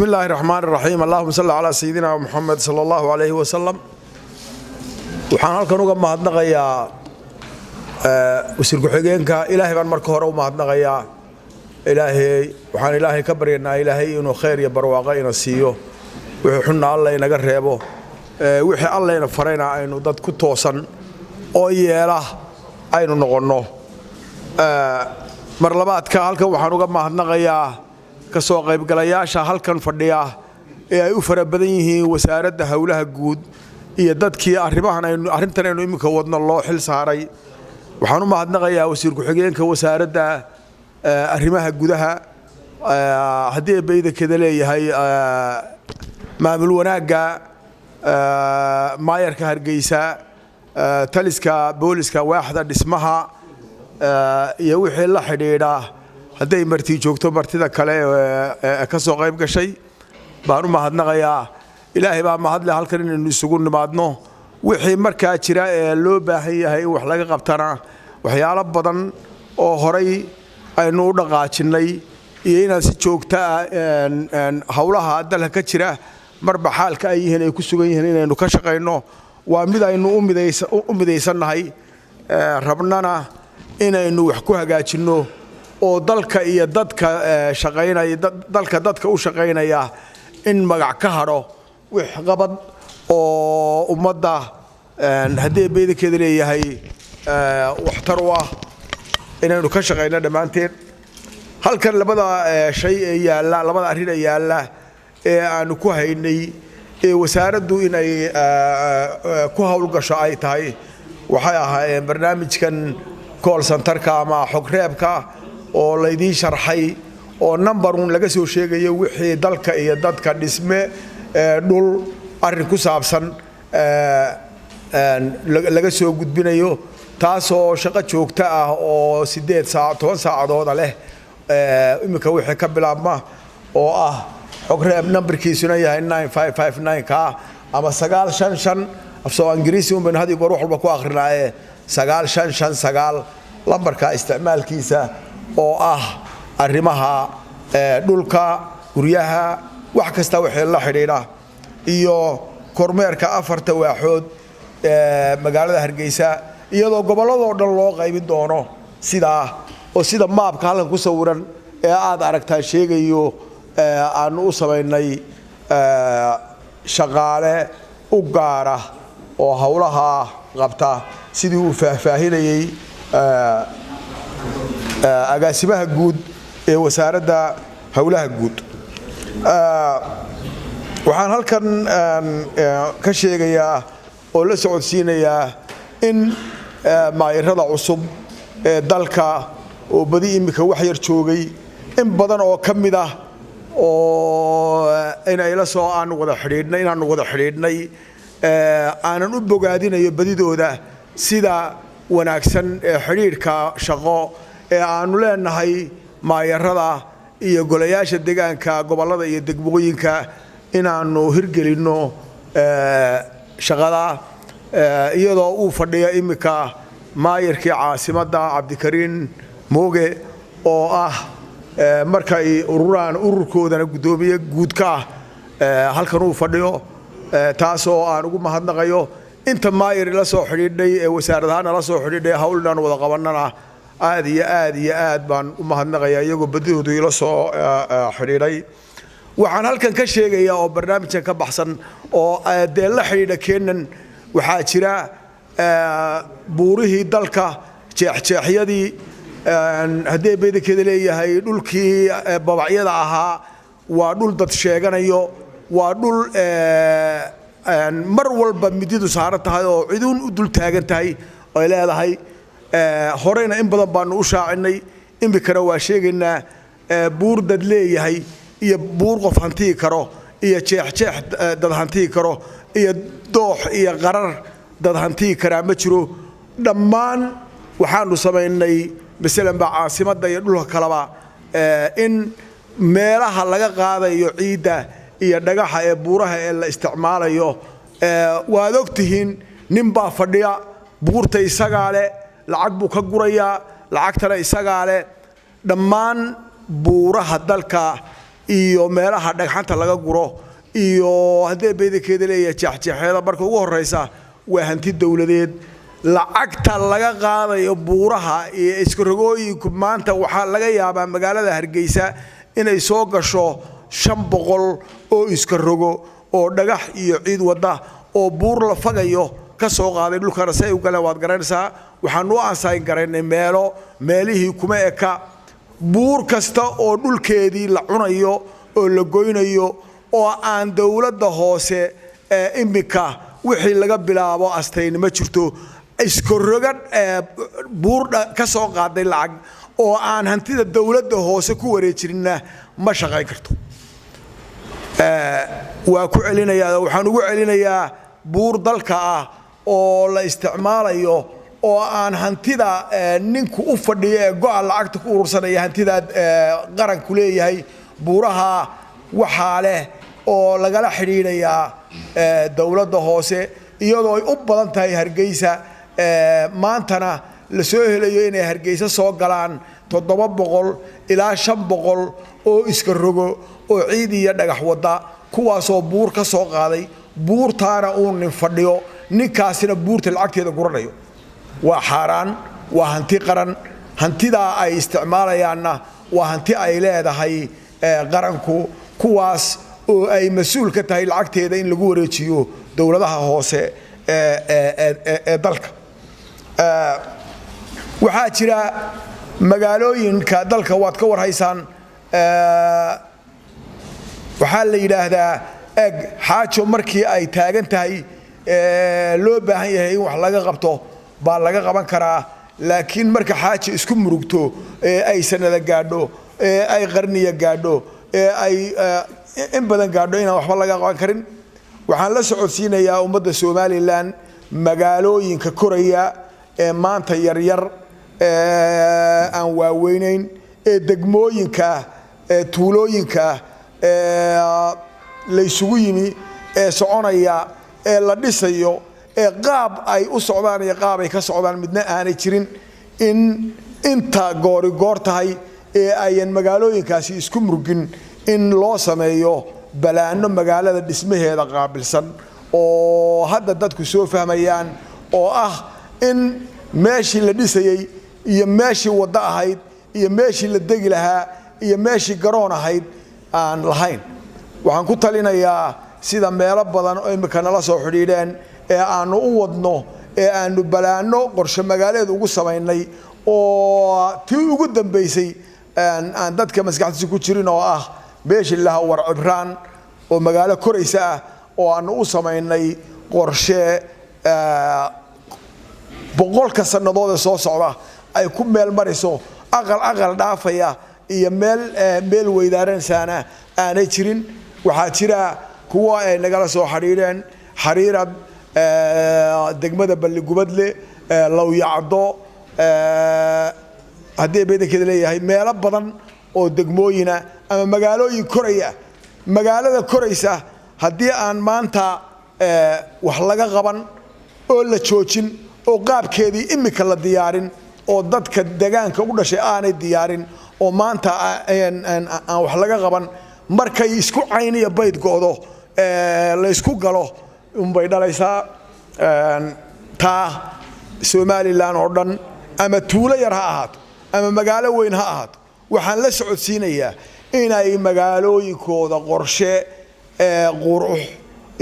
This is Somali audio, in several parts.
بسم الله الرحمن الرحيم اللهم صل على سيدنا محمد صلى الله عليه وسلم waxaan halkan uga mahadnaqayaa wasiir ku-xigeenka Ilaahay baan marka hore u mahadnaqayaa waxaan Ilaahay ka baryaynaa Ilaahay inuu khayr iyo barwaaqo ina siiyo wixii xunna Allah inaga reebo wixii Allah ina farayna aynu dad ku toosan oo yeela aynu noqono mar labaadka halkan waxaan uga mahadnaqayaa ka soo qaybgalayaasha halkan fadhiya ee ay u fara badan yihiin wasaaradda hawlaha guud iyo dadkii arrintan aynu imika wadno loo xil saaray waxaan u mahadnaqayaa wasiir ku-xigeenka wasaaradda arrimaha gudaha haddii bayda kada leeyahay maamul wanaagga maayarka Hargeysa taliska booliska waaxda dhismaha iyo wixii la xidhiidha hadday marti joogto martida kale ka soo qayb gashay baan u mahadnaqayaa Ilaahay baa mahadle halkan inaynu isugu nimaadno wixii markaa jira ee loo baahan yahay wax laga qabtana waxyaalo badan oo horay aynu u dhaqaajinay iyo inaan si joogto ah hawlaha dalka ka jira marba xaalka ay yihiin ay ku sugan yihiin inaynu ka shaqeyno waa mid aynu u mideysanahay rabnana inaynu wax ku hagaajino oo dalka iyo dadka shaqeynaya dadka u shaqeynaya in magac ka haro wix qabad oo ummadda haddii beedkeeda leeyahay waxtar u ah inaynu ka shaqeyno dhamaanteen halkan labada shay ee yaala labada arrin ee yaala ee aanu ku haynay ee wasaaraddu inay ku hawlgasho ay tahay waxay ahaayeen barnaamijkan call center-ka ama xog reebka oo la idin sharxay oo number 1 laga soo sheegayo wixii dalka iyo dadka dhisme dhul arrin ku saabsan laga soo gudbinayo taasoo shaqo joogto ah oo 8 saacadood leh imika wixii ka bilaabma oo ah xog reeb numberkiisuna yahay 9559 ka ama 955 afsoo ingiriisi u baan hadii goor wax walba ku akhrinaaye 9559 lambarka isticmaalkiisa oo ah arrimaha dhulka guryaha wax kasta wixii la xidhiidha iyo kormeerka afarta waaxood magaalada Hargeysa iyadoo gobolladoo dhan loo qaybin doono sida maapka halkan ku sawiran ee aad aragtaa sheegayo aanu u sameynay shaqaale u gaara oo hawlaha qabta sidii uu faahfaahinayay agaasimaha guud ee wasaaradda hawlaha guud waxaan halkan ka sheegayaa oo la socodsiinayaa in maayirada cusub ee dalka oo badi imika wax yar joogay in badan oo kamid ah oo inay la soo aan wada xidhiidhnay aanan u bogaadinayo badidooda sida wanaagsan ee xidhiidhka shaqo ee aanu leenahay maayarada iyo golayaasha deegaanka gobolada iyo degmooyinka inaanu hirgelino shaqada iyadoo uu fadhiyo imika maayarkii caasimadda Cabdikariin Mooge oo ah markay ururkoodana gudoomiye guud ka halkan uu fadhiyo taasoo aan ugu mahadnaqayo inta maayar la soo xidhiidhay ee wasaaradaha la soo xidhiidhay hawldan wada qabanana aad iyo aad baan u mahadnaqayaa iyagoo badidoodu ila soo xidhiidhay waxaan halkan ka sheegayaa oo barnaamijkan ka baxsan oo la xidhiidha keenan waxaa jira buurihii dalka jeexjeexyadii haddii beedkeeda leeyahay dhulkii babacyada ahaa waa dhul dad sheeganayo waa dhul mar walba mididu saaran tahay oo ciiduun u dul taagan tahay ay leedahay horeyna in badan baanu u shaacinay imikana waa sheegaynaa buur dad leeyahay iyo buur qof hantii karo iyo jeexjeex dad hantii karo iyo doox iyo qarar dad hantii kara ma jiro dhammaan waxaanu sameynay misalan ba caasimadda iyo dhulka kalaba in meelaha laga qaadayo ciida iyo dhagaxa ee buuraha ee la isticmaalayo waad ogtihiin nin baa fadhiya buurta isaga leh lacag buu ka gurayaa lacagtana isaga leh dhammaan buuraha dalka iyo meelaha dhagxanta laga guro iyo haddii beedakeeda leeyahay jeexjeexeeda marka ugu horeysa waa hanti dawladeed lacagta laga qaadayo buuraha iyo iskarogooyinku maanta waxa laga yaabaa magaalada Hargeysa inay soo gasho 500 oo iskarogo oo dhagax iyo ciid wada oo buur la fagayo ka soo qaaday dhulka say u galeen waad garanaysaa waxaan u aansayn garanay meelihii kuma eka buur kasta oo dhulkeedii la cunayo oo la goynayo oo aan dawladda hoose imika wixii laga bilaabo astayn ma jirto iskarogan buur ka soo qaaday lacag oo aan hantida dawladda hoose ku wareejinna ma shaqayn karto waa ku celinayaa waxaan ugu celinayaa buur dalka ah oo la isticmaalayo oo aan hantida ninku u fadhiyo go'an lacagta ku urursanaya hantida qaranku leeyahay buuraha waxa leh oo lagala xiriiraya dawladda hoose iyadoo ay u badan tahay Hargeysa maantana la soo helayo inay Hargeysa soo galaan 700 ilaa 500 oo iska rogo oo ciid iyo dhagax wada kuwaas oo buur ka soo qaaday buurtaana uu nin fadhiyo ninkaasina buurta lacagteeda guranayo waa xaraan waa hanti qaran hantida ay isticmaalayaanna waa hanti ay leedahay qaranku kuwaas oo ay mas'uul ka tahay lacagteeda in lagu wareejiyo dawladaha hoose ee dalka waxa jira magaalooyinka dalka waad ka warhaysaan waxa la yiraahdaa eg xaajo markii ay taagan tahay loo baahan yahay in wax laga qabto baa laga qaban karaa laakiin marka xaajo isku murugto ay sanada gaadho ay qarniya gaadho ay in badan gaadho in waxba laga qaban karin waxaan la socodsiinayaa ummadda Soomaaliland magaalooyinka koraya ee maanta yar yar aan waaweynayn ee degmooyinka tuulooyinka la isugu yimi ee soconaya ee la dhisayo ee qaab ay u socdaan iyo qaab ay ka socdaan midna aanay jirin in inta goor tahay ee ayan magaalooyinkaasi isku murugin in loo sameeyo balaano magaalada dhismaheeda qaabilsan oo hadda dadku soo fahmayaan oo ah in meeshii la dhisayay iyo meeshii wada ahayd iyo meeshii la degi lahaa iyo meeshii garoon ahayd aan lahayn waxaan ku talinayaa sida meelo badan oo imika nala soo xidhiidheen ee aanu u wadno ee aanu balaano qorshe magaaleed ugu sameynay oo tii ugu dambeysay aan dadka maskaxdiisa ku jirin oo ah beesh ilaha war cibraan oo magaalo koraysa ah oo aanu u sameynay qorshe boqolka sanadood soo socda ay ku meel mariso aqal dhaafaya iyo meel weydaaran saana aanay jirin waxa jira kuwa ay nagala soo xariireen xariirad degmada Balligubadle law yacdo hadii beedakeeda leeyahay meelo badan oo degmooyina ama magaalooyin koraya magaalada koraysa hadii aan maanta wax laga qaban oo la joojin oo qaabkeedii imika la diyaarin oo dadka deegaanka u dhashay aanay diyaarin oo maanta aan wax laga qaban markay isku cayniya bayd goodo la isku galo bay dhalaysaa ta Soomaaliland oo dhan ama tuulo yar ha ahaato ama magaalo weyn ha ahaato waxaan la socodsiinayaa inay magaalooyinkooda qorshe qurux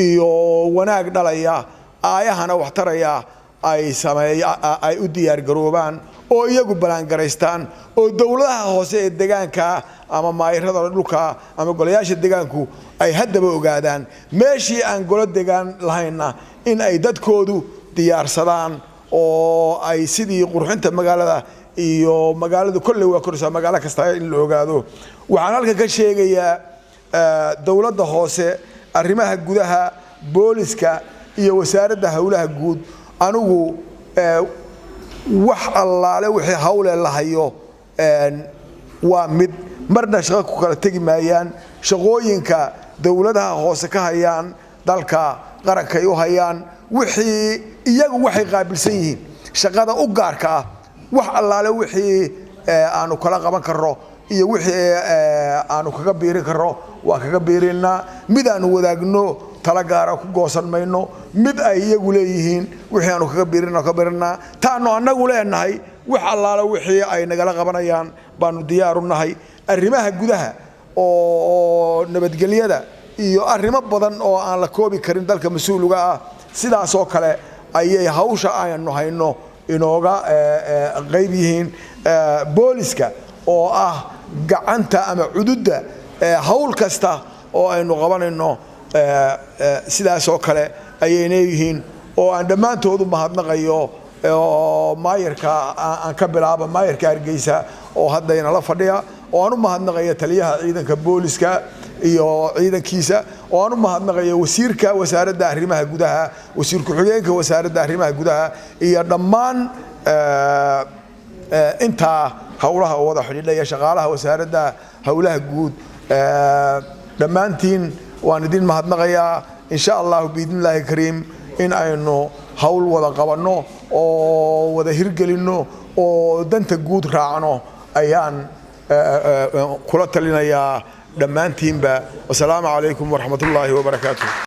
iyo wanaag dhalaya aayahana wax taraya ay u diyaar garoobaan oo iyagu balaan garaystaan oo dawladaha hoose ee deegaanka ama maayirada dhulka ama golayaasha deegaanku ay haddaba ogaadaan meeshii aan golo deegaan lahayna in ay dadkoodu diyaarsadaan oo ay sidii qurxinta magaalada iyo magaaladu kulli waa koraysaa magaalo kasta in la ogaado waxaan halka ka sheegayaa dawladda hoose arrimaha gudaha booliska iyo wasaaradda hawlaha guud anigu wax allaale wixii hawle la hayo waa mid marna shaqo ku kala tagi maayaan shaqooyinka dawladaha hoose ka hayaan dalka qaranka ay u hayaan wixii iyagu waxay qaabilsan yihiin shaqada u gaarka ah wax allaale wixii aanu kala qaban karno iyo wixii aanu kaga biirin karo waa kaga biirinaa mid aanu wadaagno tala gaara ku goosan mayno mid ay iyagu leeyihiin wixii aanu kaga biirinaa taanu annagu leenahay wax allaala wixii ay nagala qabanayaan baanu diyaar u nahay arrimaha gudaha oo nabadgelyada iyo arrimo badan oo aan la koobi karin dalka mas'uulka ah sidaas oo kale ayay hawsha aynu hayno inooga qayb yihiin booliska oo ah gacanta ama cududda hawl kasta oo aynu qabanayno sidaas oo kale ayay leeyihiin oo aan dhammaantood u mahadnaqayo maayarka aan ka bilaabo maayarka Hargeysa oo haddayna la fadhiya oo aan u mahadnaqayo taliyaha ciidanka booliska iyo ciidankiisa oo aan u mahadnaqayo wasiirka wasaaradda arrimaha gudaha wasiir ku-xigeenka wasaaradda arrimaha gudaha iyo dhammaan inta hawlaha wada xidhiidhaya shaqaalaha wasaaradda hawlaha guud dhammaantiin waan idin mahadnaqayaa insha Allah biidnillaahi kariim in aynu hawl wada qabanno oo wada hirgelino oo danta guud raacno ayaan kula talinayaa dhammaantiinba. Wassalaamu calaykum waraxmatullaahi wabarakaatuh.